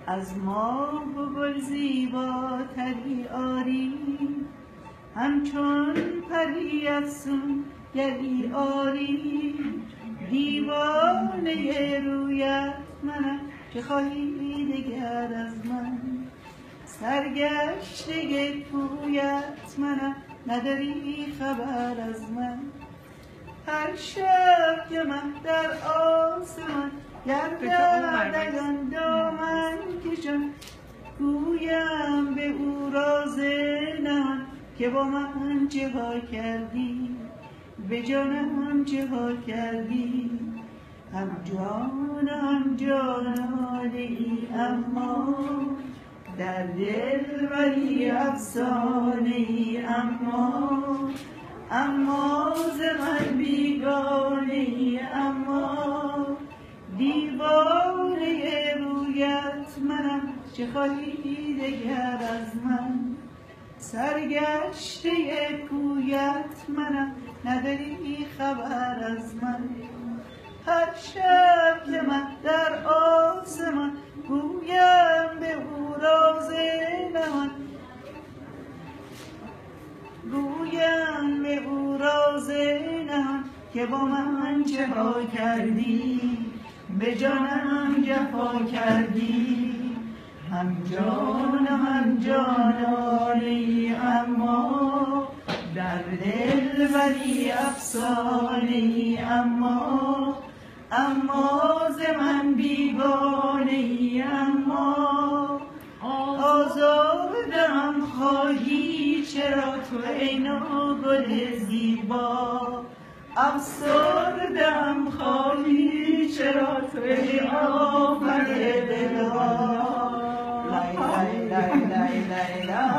از ماه و گل زیباتری آری، همچون پری افسون گری آری. دیوانه رویت منم، که خواهی دگر از من؟ سرگشته کویت منم، نداری خبر از من. هر شب که من در آسمان گردن دامن کشم، گویم به او راز نهان که با من چه ها کردی، به جانم چه ها کردی. هم جان هم جانانه ای، اما در دل ولی افسانه ای. اما ز من بیگانه ای، اما دیوانه رویت منم، چه خواهی دگر از من؟ سرگشته کویت منم، نداری خبر از من. هر شب که من در آسمان گویم به او راز نهان، گویم به او راز نهان که با من چه ها کردی، به جانم جفا کردی. هم جان هم جانانه ای، اما در دل ولی افسانه ای. اما ز من بیگانه ای، اما آزادم خواهی چرا تو ای گل زیبا. افسردم خواهی چرا تو ای آفر دلها. لای لای لای لای لای لای.